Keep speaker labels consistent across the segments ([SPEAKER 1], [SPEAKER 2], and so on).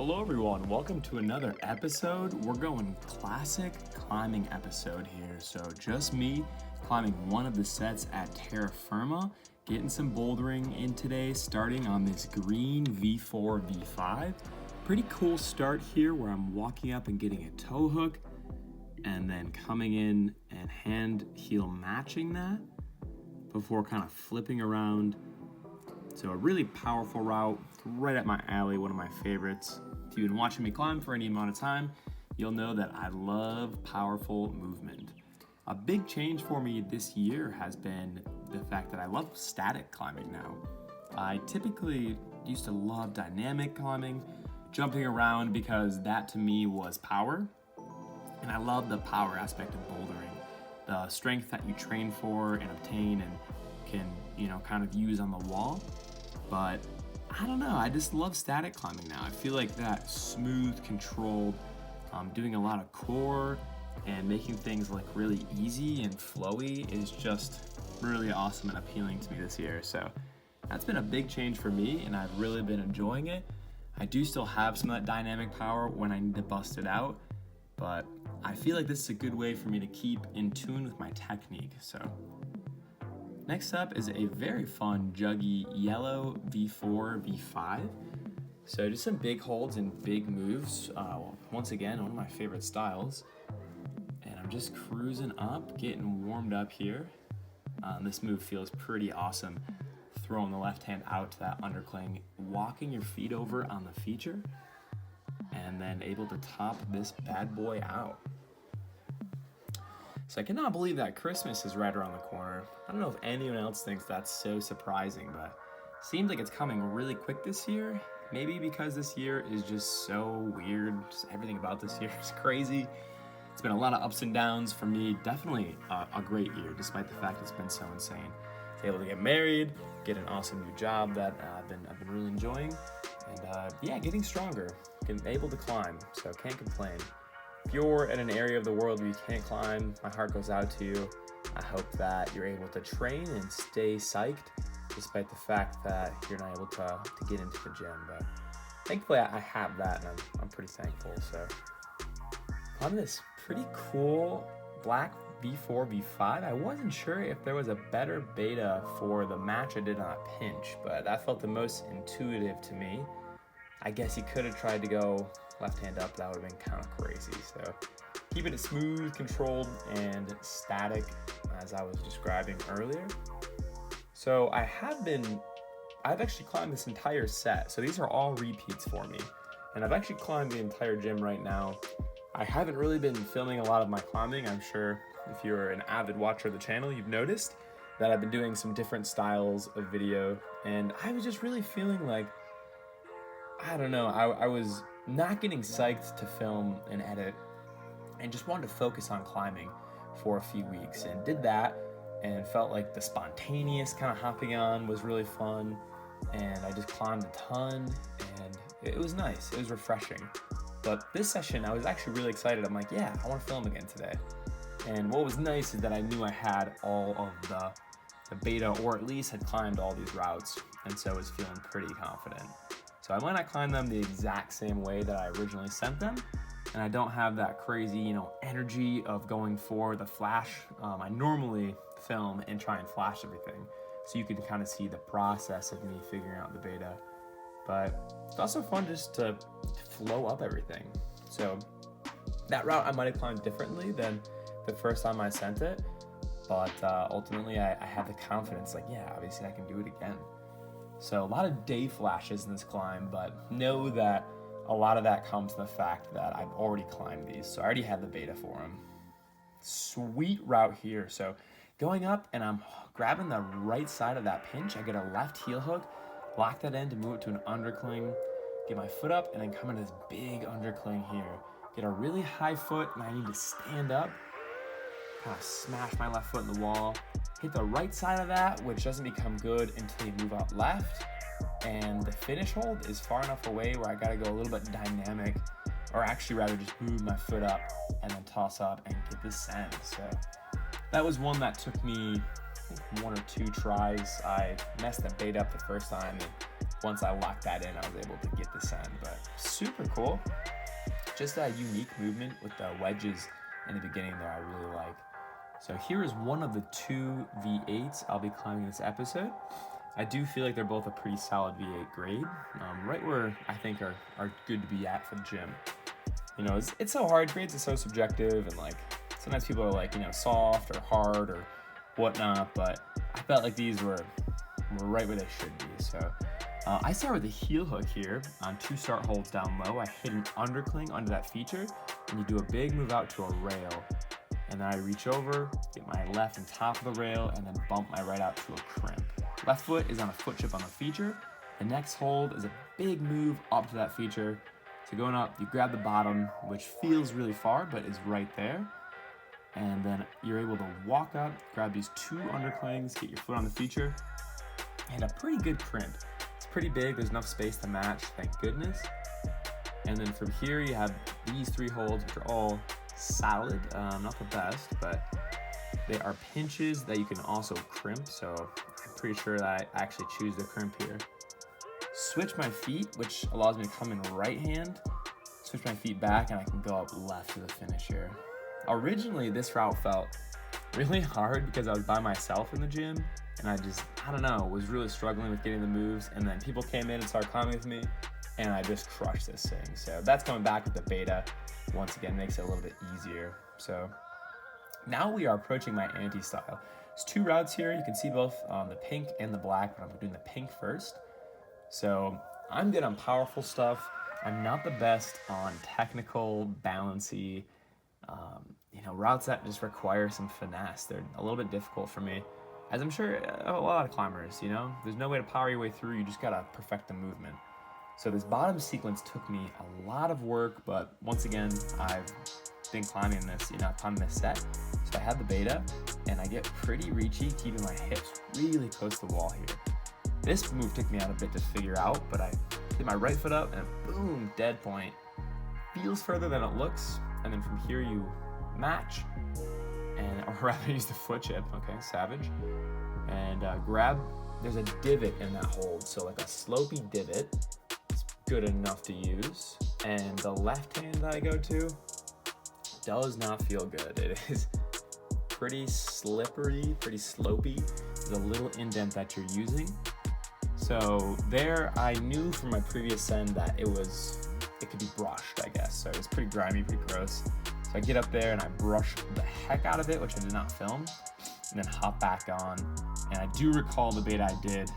[SPEAKER 1] Hello everyone, welcome to another episode. We're going classic climbing episode here. So just me climbing one of the sets at terra firma, getting some bouldering in today, starting on this green V4 V5. Pretty cool start here where I'm walking up and getting a toe hook and then coming in and hand heel matching that before kind of flipping around. So a really powerful route, right up my alley, one of my favorites. If you've been watching me climb for any amount of time, you'll know that I love powerful movement. A big change for me this year has been the fact that I love static climbing now. I typically used to love dynamic climbing, jumping around, because that to me was power. And I love the power aspect of bouldering, the strength that you train for and obtain and can, kind of use on the wall. But I don't know, I just love static climbing now. I feel like that smooth, controlled, doing a lot of core and making things like really easy and flowy is just really awesome and appealing to me this year. So that's been a big change for me and I've really been enjoying it. I do still have some of that dynamic power when I need to bust it out, but I feel like this is a good way for me to keep in tune with my technique. So next up is a very fun juggy yellow V4 V5. So just some big holds and big moves. Once again, one of my favorite styles. And I'm just cruising up, getting warmed up here. This move feels pretty awesome. Throwing the left hand out to that undercling, walking your feet over on the feature, and then able to top this bad boy out. So I cannot believe that Christmas is right around the corner. I don't know if anyone else thinks that's so surprising, but it seems like it's coming really quick this year. Maybe because this year is just so weird. Just everything about this year is crazy. It's been a lot of ups and downs for me. Definitely a great year, despite the fact it's been so insane. Able to get married, get an awesome new job that I've been really enjoying, and getting stronger, getting able to climb. So can't complain. If you're in an area of the world where you can't climb, my heart goes out to you. I hope that you're able to train and stay psyched, despite the fact that you're not able to get into the gym. But thankfully I have that, and I'm pretty thankful. So on this pretty cool black V4 V5, I wasn't sure if there was a better beta for the match I did on a pinch, but that felt the most intuitive to me. I guess you could have tried to go left hand up, that would have been kind of crazy. So keeping it smooth, controlled, and static as I was describing earlier. So I've actually climbed this entire set. So these are all repeats for me. And I've actually climbed the entire gym right now. I haven't really been filming a lot of my climbing. I'm sure if you're an avid watcher of the channel, you've noticed that I've been doing some different styles of video. And I was just really feeling like, I don't know, I was not getting psyched to film and edit and just wanted to focus on climbing for a few weeks, and did that and felt like the spontaneous kind of hopping on was really fun, and I just climbed a ton and it was nice, it was refreshing. But this session I was actually really excited. I'm like, yeah, I want to film again today. And what was nice is that I knew I had all of the beta, or at least had climbed all these routes, and so I was feeling pretty confident. So I might not climb them the exact same way that I originally sent them, and I don't have that crazy, energy of going for the flash. I normally film and try and flash everything, so you can kind of see the process of me figuring out the beta. But it's also fun just to flow up everything. So that route I might have climbed differently than the first time I sent it, but ultimately I had the confidence, like, yeah, obviously I can do it again. So a lot of day flashes in this climb, but know that a lot of that comes to the fact that I've already climbed these, so I already had the beta for them. Sweet route here. So going up and I'm grabbing the right side of that pinch, I get a left heel hook, lock that in to move it to an undercling, get my foot up, and then come into this big undercling here. Get a really high foot, and I need to stand up, kind of smash my left foot in the wall, hit the right side of that, which doesn't become good until you move up left, and the finish hold is far enough away where I gotta go a little bit dynamic, or actually rather just move my foot up and then toss up and get the send. So that was one that took me, I think, 1 or 2 tries. I messed the bait up the first time and once I locked that in, I was able to get this end. But super cool. Just a unique movement with the wedges in the beginning there I really like. So here is one of the 2 V8s I'll be climbing this episode. I do feel like they're both a pretty solid V8 grade, right where I think are good to be at for the gym. You know, it's so hard, grades are so subjective, and like sometimes people are like, you know, soft or hard or whatnot, but I felt like these were right where they should be. So I start with the heel hook here on 2 start holds down low. I hit an undercling under that feature, and you do a big move out to a rail. And then I reach over, get my left on top of the rail, and then bump my right out to a crimp. Left foot is on a foot chip on the feature. The next hold is a big move up to that feature. So going up, you grab the bottom, which feels really far, but is right there. And then you're able to walk up, grab these 2 underclings, get your foot on the feature, and a pretty good crimp. It's pretty big, there's enough space to match, thank goodness. And then from here you have these 3 holds, which are all solid, not the best, but they are pinches that you can also crimp, so I'm pretty sure that I actually choose the crimp here. Switch my feet, which allows me to come in right hand, switch my feet back, and I can go up left to the finish here. Originally, this route felt really hard because I was by myself in the gym, and I don't know, was really struggling with getting the moves, and then people came in and started climbing with me, and I just crushed this thing. So that's coming back with the beta. Once again, makes it a little bit easier. So now we are approaching my anti-style. There's 2 routes here. You can see both the pink and the black, but I'm doing the pink first. So I'm good on powerful stuff. I'm not the best on technical, balancy, routes that just require some finesse. They're a little bit difficult for me, as I'm sure a lot of climbers, there's no way to power your way through. You just gotta perfect the movement. So this bottom sequence took me a lot of work, but once again, I've been climbing this, climbing this set. So I have the beta, and I get pretty reachy, keeping my hips really close to the wall here. This move took me out a bit to figure out, but I get my right foot up, and boom, dead point. Feels further than it looks, and then from here you match, or rather use the foot chip, okay, savage, and grab. There's a divot in that hold, so like a slopey divot. Good enough to use, and the left hand that I go to does not feel good. It is pretty slippery, pretty slopey. There's a little indent that you're using. So there, I knew from my previous send that it could be brushed, I guess. So it was pretty grimy, pretty gross. So I get up there and I brush the heck out of it, which I did not film, and then hop back on. And I do recall the beta I did.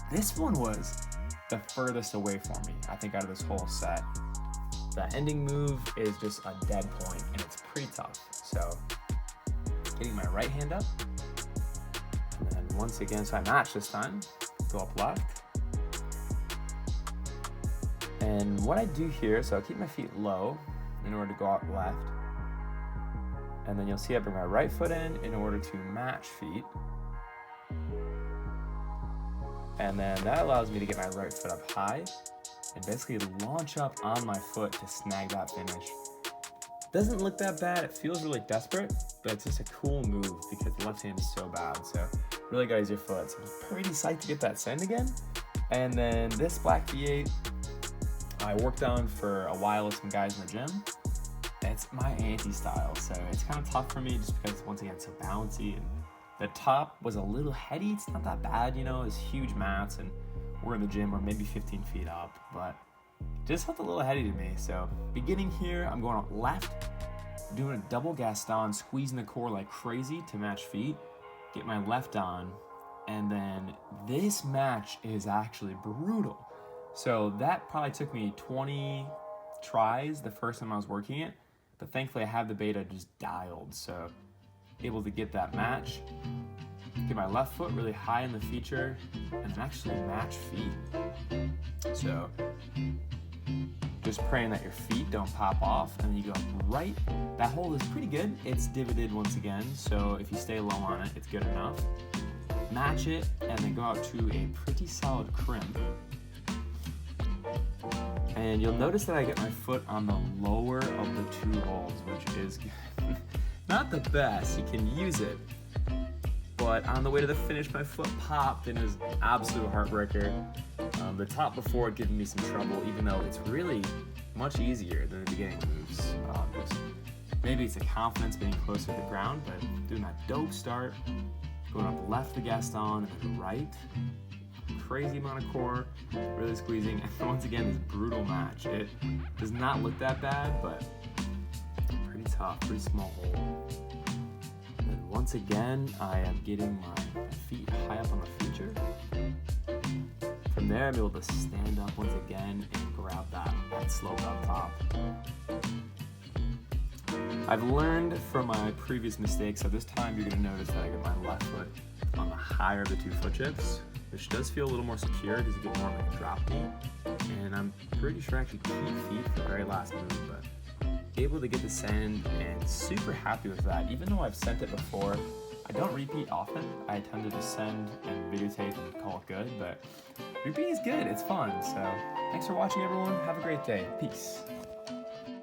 [SPEAKER 1] This one was the furthest away for me, I think, out of this whole set. The ending move is just a dead point, and it's pretty tough. So getting my right hand up, and then once again, so I match this time, go up left. And what I do here, so I keep my feet low in order to go out left. And then you'll see I bring my right foot in order to match feet. And then that allows me to get my right foot up high and basically launch up on my foot to snag that finish. Doesn't look that bad, it feels really desperate, but it's just a cool move because the left hand is so bad, so really gotta use your foot. So I'm pretty psyched to get that send again. And then this black V8, I worked on for a while with some guys in the gym. It's my anti-style, so it's kind of tough for me just because, once again, it's so bouncy. And the top was a little heady. It's not that bad, it's huge mats, and we're in the gym, we're maybe 15 feet up, but just felt a little heady to me. So beginning here, I'm going up left, doing a double Gaston, squeezing the core like crazy to match feet, get my left on, and then this match is actually brutal. So that probably took me 20 tries the first time I was working it, but thankfully I have the beta just dialed, so able to get that match, get my left foot really high in the feature, and then actually match feet. So just praying that your feet don't pop off, and then you go right. That hold is pretty good. It's divoted once again, so if you stay low on it, it's good enough. Match it, and then go out to a pretty solid crimp. And you'll notice that I get my foot on the lower of the 2 holds, which is not the best. You can use it, but on the way to the finish, my foot popped and it was an absolute heartbreaker. The top before had given me some trouble, even though it's really much easier than the beginning moves. Maybe it's a confidence being closer to the ground, but doing that dope start, going up left the Gaston and then right, crazy amount of core, really squeezing, and once again, this brutal match. It does not look that bad, but pretty tough, pretty small hole. And then once again, I am getting my feet high up on the feature. From there, I'm able to stand up once again and grab that slope up top. I've learned from my previous mistakes, so this time you're going to notice that I get my left foot on the higher of the two foot chips, which does feel a little more secure because you get more like a drop knee. And I'm pretty sure I actually keep feet for the very last move, but able to get the send and super happy with that. Even though I've sent it before, I don't repeat often. I tend to just send and videotape and call it good, but repeating is good, it's fun. So thanks for watching, everyone. Have a great day. Peace.